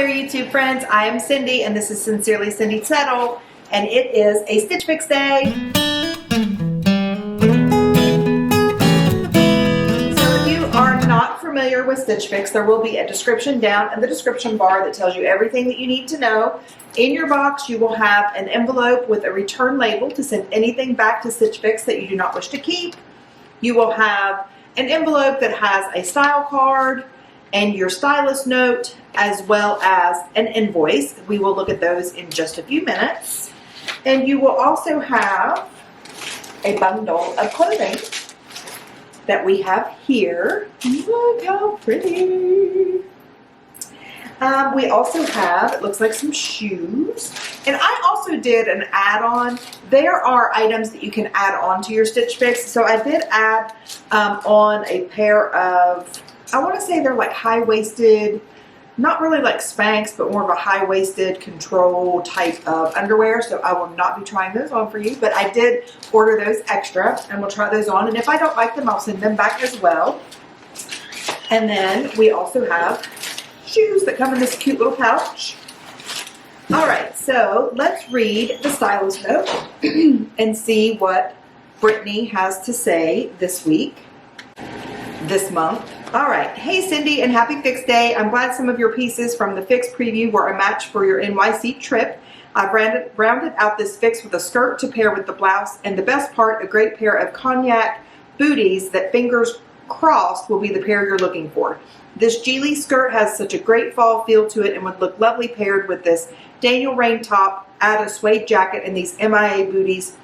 there, YouTube friends. I am Cindy, and this is SincerelyCindiSettle, and it is a Stitch Fix day. So if you are not familiar with Stitch Fix, there will be a description down in the description bar that tells you everything that you need to know. In your box, you will have an envelope with a return label to send anything back to Stitch Fix that you do not wish to keep. You will have an envelope that has a style card and your stylist note, as well as an invoice. We will look at those in just a few minutes. And you will also have a bundle of clothing that we have here. Look how pretty. We also have, it looks like, some shoes. And I also did an add-on. There are items that you can add on to your Stitch Fix. So I did add on a pair of, I want to say they're like high-waisted, not really like Spanx, but more of a high-waisted control type of underwear. So I will not be trying those on for you, but I did order those extra, and we'll try those on. And if I don't like them, I'll send them back as well. And then we also have shoes that come in this cute little pouch. All right, so let's read the stylist note and see what Brittany has to say this week, this month. All right, hey Cindy, and happy Fix Day. I'm glad some of your pieces from the Fix preview were a match for your NYC trip. I've rounded out this Fix with a skirt to pair with the blouse, and the best part, a great pair of cognac booties that, fingers crossed, will be the pair you're looking for. This GILLI skirt has such a great fall feel to it and would look lovely paired with this Daniel Rain top, add a suede jacket, and these MIA booties,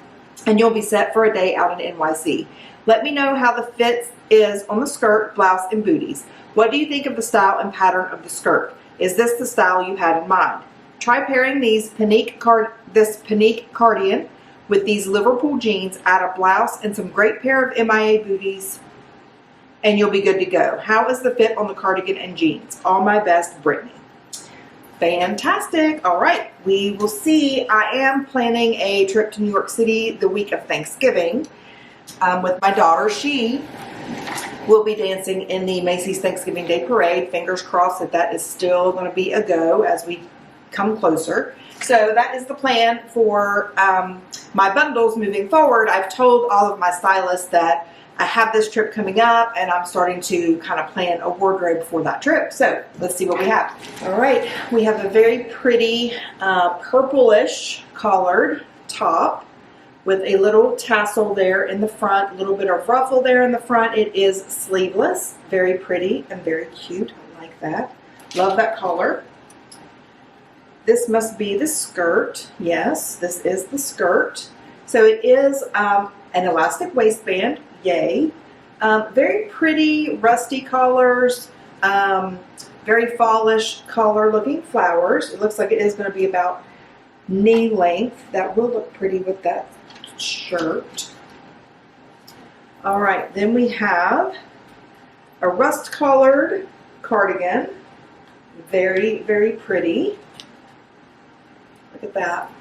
and you'll be set for a day out in NYC. Let me know how the fit is on the skirt, blouse, and booties. What do you think of the style and pattern of the skirt? Is this the style you had in mind? Try pairing this Panique cardigan with these Liverpool jeans, add a blouse, and some great pair of MIA booties, and you'll be good to go. How is the fit on the cardigan and jeans? All my best, Brittany. Fantastic. All right, we will see. I am planning a trip to New York City the week of Thanksgiving with my daughter. She will be dancing in the Macy's Thanksgiving Day Parade. Fingers crossed that that is still going to be a go as we come closer. So that is the plan for my bundles moving forward. I've told all of my stylists that I have this trip coming up, and I'm starting to kind of plan a wardrobe for that trip. So let's see what we have. All right, we have a very pretty purplish collared top with a little tassel there in the front, a little bit of ruffle there in the front. It is sleeveless, very pretty and very cute. I like that. Love that color. This must be the skirt. Yes, this is the skirt. So it is an elastic waistband. Yay. Very pretty rusty colors, very fallish color looking flowers. It looks like it is going to be about knee length. That will look pretty with that shirt. All right, then we have a rust colored cardigan. Very, very pretty. Look at that.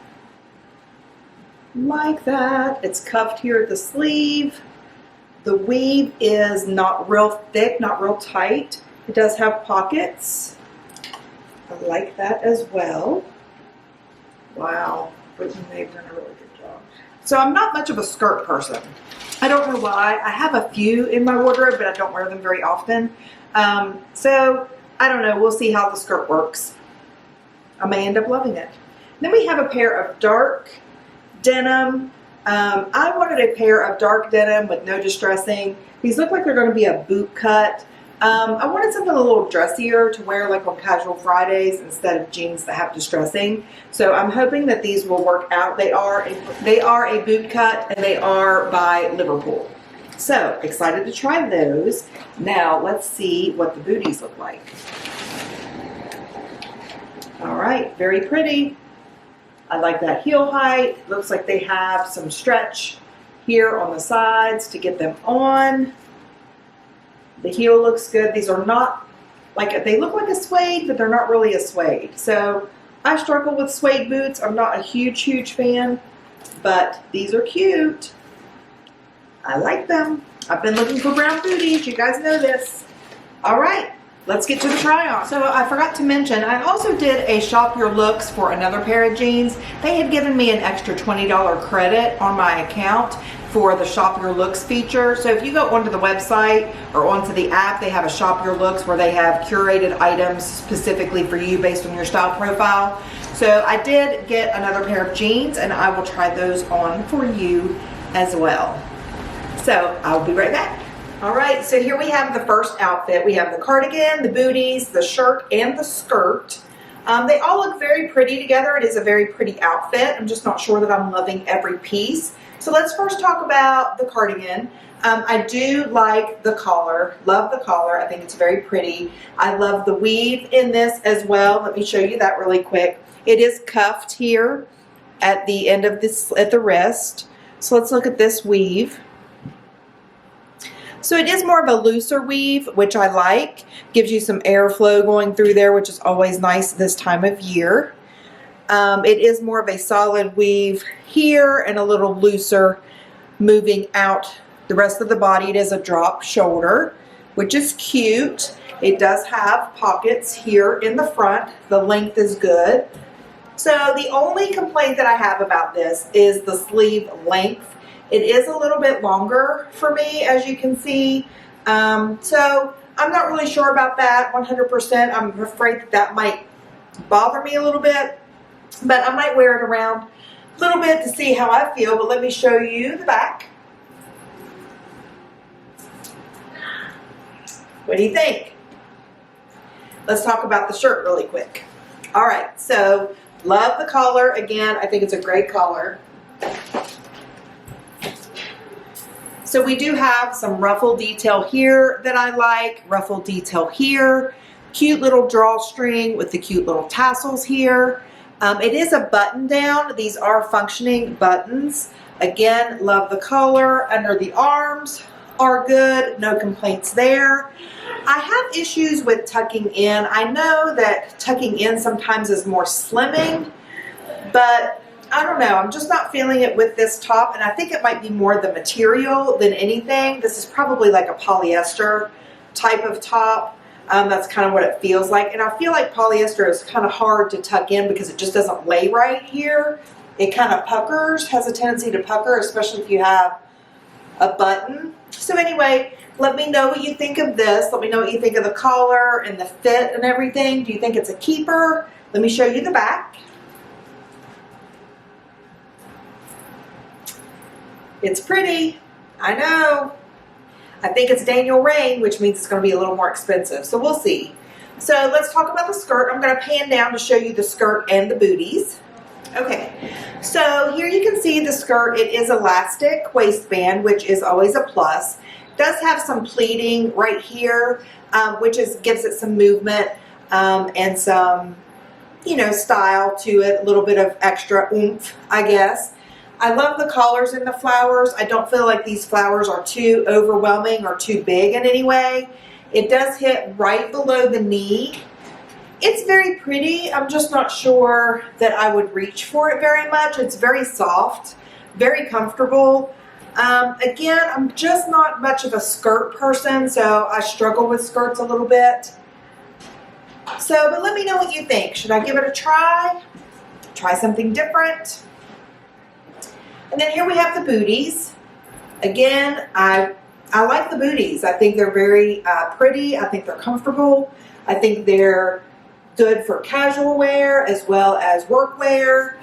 Like that. It's cuffed here at the sleeve. The weave is not real thick, not real tight. It does have pockets. I like that as well. Wow, Brittany, they've done a really good job. So I'm not much of a skirt person. I don't know why. I have a few in my wardrobe, but I don't wear them very often. So I don't know. We'll see how the skirt works. I may end up loving it. Then we have a pair of dark denim. I wanted a pair of dark denim with no distressing. These look like they're going to be a boot cut. I wanted something a little dressier to wear like on casual Fridays instead of jeans that have distressing. So I'm hoping that these will work out. They are a boot cut, and they are by Liverpool. So excited to try those. Now let's see what the booties look like. All right, very pretty. I like that heel height. Looks like they have some stretch here on the sides to get them on. The heel looks good. These are not, like, they look like a suede, but they're not really a suede. So I struggle with suede boots. I'm not a huge fan, but these are cute. I like them. I've been looking for brown booties. You guys know this. All right. let's get to the try on. So I forgot to mention, I also did a shop your looks for another pair of jeans. They had given me an extra $20 credit on my account for the shop your looks feature. So if you go onto the website or onto the app, they have a shop your looks where they have curated items specifically for you based on your style profile. So I did get another pair of jeans and I will try those on for you as well. So I'll be right back. All right, so here we have the first outfit. We have the cardigan, the booties, the shirt, and the skirt. They all look very pretty together. It is a very pretty outfit. I'm just not sure that I'm loving every piece. So let's first talk about the cardigan. I do like the collar, love the collar. I think it's very pretty. I love the weave in this as well. Let me show you that really quick. It is cuffed here at the end of this, at the wrist. So let's look at this weave. So it is more of a looser weave, which I like. Gives you some airflow going through there, which is always nice this time of year. It is more of a solid weave here and a little looser moving out the rest of the body. It is a drop shoulder, which is cute. It does have pockets here in the front. The length is good. So the only complaint that I have about this is the sleeve length. It is a little bit longer for me, as you can see. So I'm not really sure about that 100%. I'm afraid that that might bother me a little bit, but I might wear it around a little bit to see how I feel. But let me show you the back. What do you think? Let's talk about the shirt really quick. All right, so love the collar. Again, I think it's a great collar. So we do have some ruffle detail here that I like, ruffle detail here, cute little drawstring with the cute little tassels here. It is a button down. These are functioning buttons. Again, love the collar. Under the arms are good, no complaints there. I have issues with tucking in. I know that tucking in sometimes is more slimming, but I don't know, I'm just not feeling it with this top, and I think it might be more the material than anything. This is probably like a polyester type of top. That's kind of what it feels like, and I feel like polyester is kind of hard to tuck in because it just doesn't lay right here. It kind of puckers, has a tendency to pucker, especially if you have a button. So anyway, let me know what you think of this. Let me know what you think of the collar and the fit and everything. Do you think it's a keeper? Let me show you the back. It's pretty, I know. I think it's Daniel Rain, which means it's going to be a little more expensive, so we'll see. So let's talk about the skirt. I'm going to pan down to show you the skirt and the booties. Okay, so here you can see the skirt. It is elastic waistband, which is always a plus. It does have some pleating right here, which gives it some movement and some, you know, style to it, a little bit of extra oomph, I guess. I love the collars and the flowers. I don't feel like these flowers are too overwhelming or too big in any way. It does hit right below the knee. It's very pretty. I'm just not sure that I would reach for it very much. It's very soft, very comfortable. Again, I'm just not much of a skirt person, so I struggle with skirts a little bit. So, but let me know what you think. Should I give it a try? Try something different? And then here we have the booties. Again, I like the booties. I think they're very pretty. I think they're comfortable. I think they're good for casual wear as well as work wear.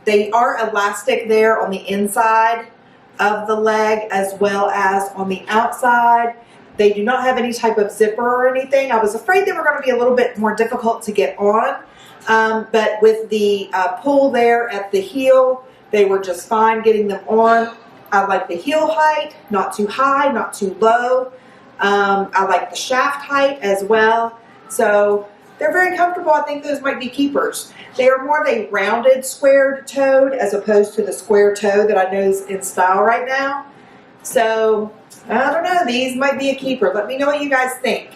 They are elastic there on the inside of the leg as well as on the outside. They do not have any type of zipper or anything. I was afraid they were going to be a little bit more difficult to get on, but with the pull there at the heel, they were just fine getting them on. I like the heel height, not too high, not too low. I like the shaft height as well. So they're very comfortable. I think those might be keepers. They are more of a rounded squared toed as opposed to the square toe that I know is in style right now. So I don't know, these might be a keeper. Let me know what you guys think.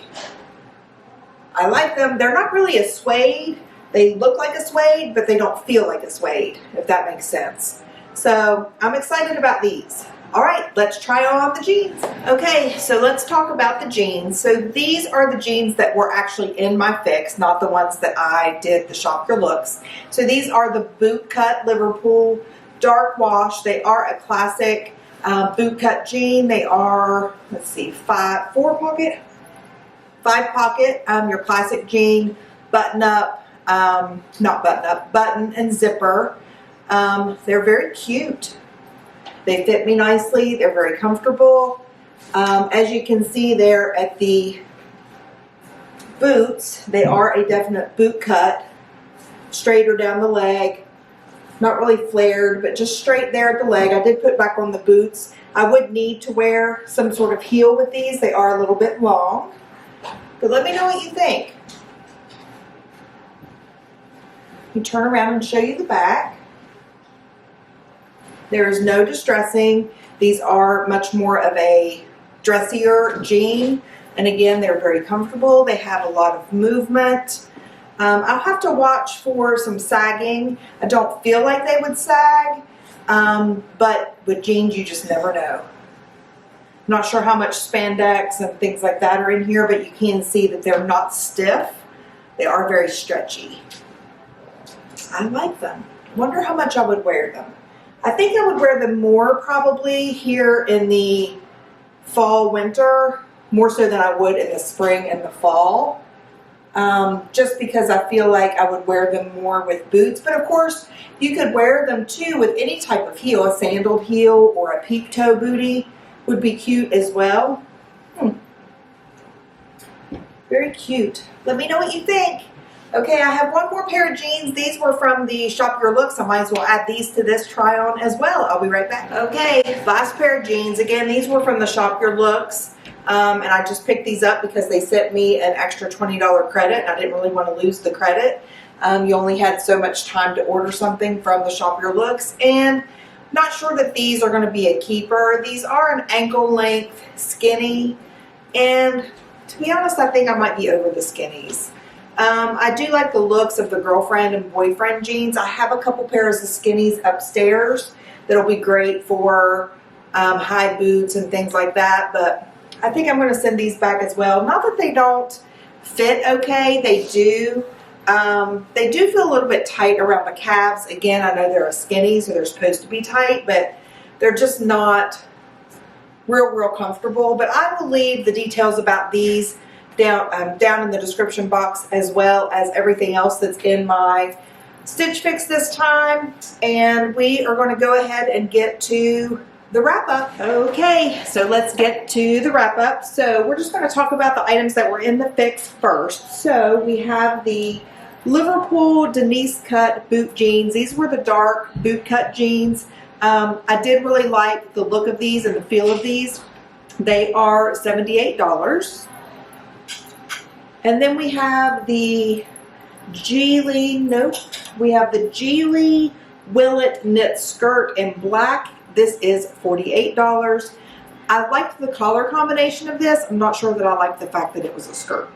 I like them. They're not really a suede. They look like a suede, but they don't feel like a suede, if that makes sense. So I'm excited about these. All right, let's try on the jeans. Okay, so let's talk about the jeans. So these are the jeans that were actually in my fix, not the ones that I did the Shop Your Looks. So these are the bootcut Liverpool dark wash. They are a classic bootcut jean. They are, let's see, five pocket, your classic jean, button up, not button up, button and zipper. They're very cute. They fit me nicely. They're very comfortable. As you can see there at the boots, they are a definite boot cut, straighter down the leg, not really flared, but just straight there at the leg. I did put back on the boots. I would need to wear some sort of heel with these. They are a little bit long, but let me know what you think. Let me turn around and show you the back. There is no distressing. These are much more of a dressier jean. And again, they're very comfortable. They have a lot of movement. I'll have to watch for some sagging. I don't feel like they would sag, but with jeans, you just never know. Not sure how much spandex and things like that are in here, but you can see that they're not stiff. They are very stretchy. I like them. Wonder how much I would wear them. I think I would wear them more probably here in the fall, winter, more so than I would in the spring and the fall. Just because I feel like I would wear them more with boots. But of course, you could wear them too with any type of heel. A sandaled heel or a peep toe bootie would be cute as well. Very cute. Let me know what you think. Okay, I have one more pair of jeans. These were from the Shop Your Looks. I might as well add these to this try on as well. I'll be right back. Okay, last pair of jeans. Again, these were from the Shop Your Looks. And I just picked these up because they sent me an extra $20 credit. And I didn't really want to lose the credit. You only had so much time to order something from the Shop Your Looks. And not sure that these are going to be a keeper. These are an ankle length skinny. And to be honest, I think I might be over the skinnies. I do like the looks of the girlfriend and boyfriend jeans. I have a couple pairs of skinnies upstairs that'll be great for high boots and things like that, but I think I'm going to send these back as well. Not that they don't fit okay, they do. They do feel a little bit tight around the calves. Again, I know they're a skinny, so they're supposed to be tight, but they're just not real comfortable. But I will leave the details about these down in the description box, as well as everything else that's in my Stitch Fix this time. And we are going to go ahead and get to the wrap up. Okay, so let's get to the wrap up. So we're just going to talk about the items that were in the fix first. So we have the Liverpool Denise cut boot jeans. These were the dark boot cut jeans. I did really like the look of these and the feel of these. They are $78. And then we have the GILLI, we have the GILLI Willet knit skirt in black. This is $48. I liked the color combination of this. I'm not sure that I like the fact that it was a skirt.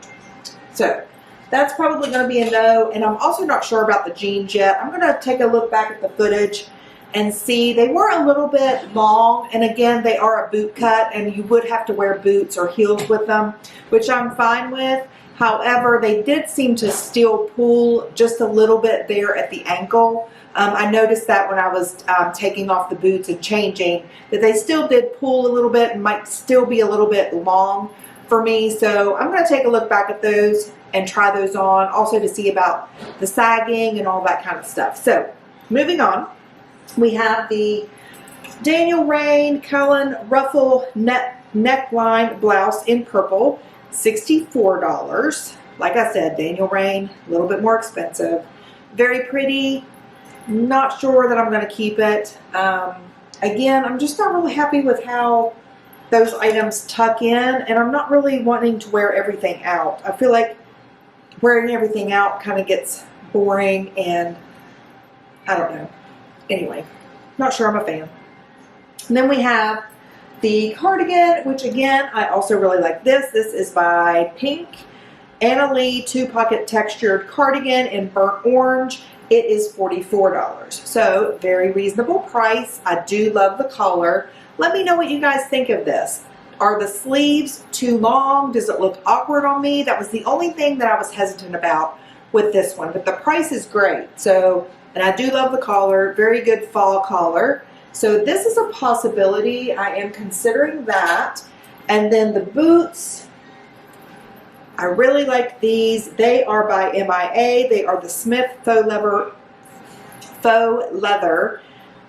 So that's probably going to be a no. And I'm also not sure about the jeans yet. I'm going to take a look back at the footage and see. They were a little bit long, and again, they are a boot cut, and you would have to wear boots or heels with them, which I'm fine with. However, they did seem to still pull just a little bit there at the ankle. I noticed that when I was taking off the boots and changing, that they still did pull a little bit and might still be a little bit long for me. So I'm going to take a look back at those and try those on, also to see about the sagging and all that kind of stuff. So moving on, we have the Daniel Rain CAILEN ruffle neckline blouse in purple. $64. Like I said, Daniel Rain, a little bit more expensive. Very pretty. Not sure that I'm going to keep it. Again, I'm just not really happy with how those items tuck in, and I'm not really wanting to wear everything out. I feel like wearing everything out kind of gets boring, and I don't know. Anyway, not sure I'm a fan. And then we have the cardigan, which again, I also really like this. This is by PINQUE. ANALEIGH 2-pocket textured cardigan in burnt orange. It is $44. So very reasonable price. I do love the color. Let me know what you guys think of this. Are the sleeves too long? Does it look awkward on me? That was the only thing that I was hesitant about with this one, but the price is great. So, and I do love the collar, very good fall collar. So this is a possibility. I am considering that. And then the boots, I really like these. They are by MIA. They are the SMYTH faux leather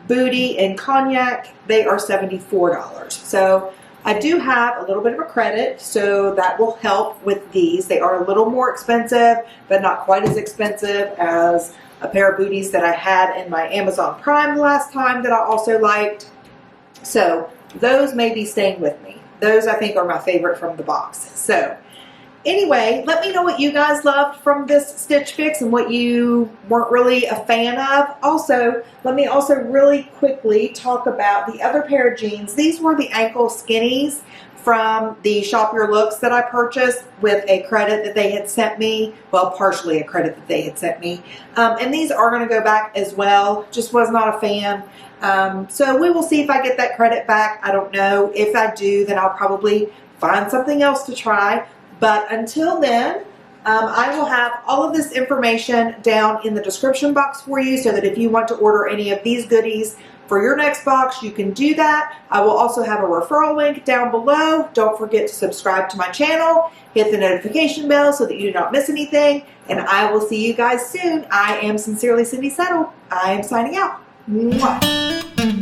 bootie in cognac. They are $74. So I do have a little bit of a credit, so that will help with these. They are a little more expensive, but not quite as expensive as a pair of booties that I had in my Amazon Prime last time that I also liked. So those may be staying with me. Those I think are my favorite from the box. So anyway, let me know what you guys loved from this Stitch Fix and what you weren't really a fan of. Also, let me also really quickly talk about the other pair of jeans. These were the ankle skinnies from the Shop Your Looks that I purchased with a credit that they had sent me. Well, partially a credit that they had sent me. And these are going to go back as well. Just was not a fan. So we will see if I get that credit back. I don't know. If I do, then I'll probably find something else to try. But until then, I will have all of this information down in the description box for you so that if you want to order any of these goodies for your next box, you can do that. I will also have a referral link down below. Don't forget to subscribe to my channel, hit the notification bell so that you do not miss anything, and I will see you guys soon. I am Sincerely Cindy Settle. I am signing out. Mwah.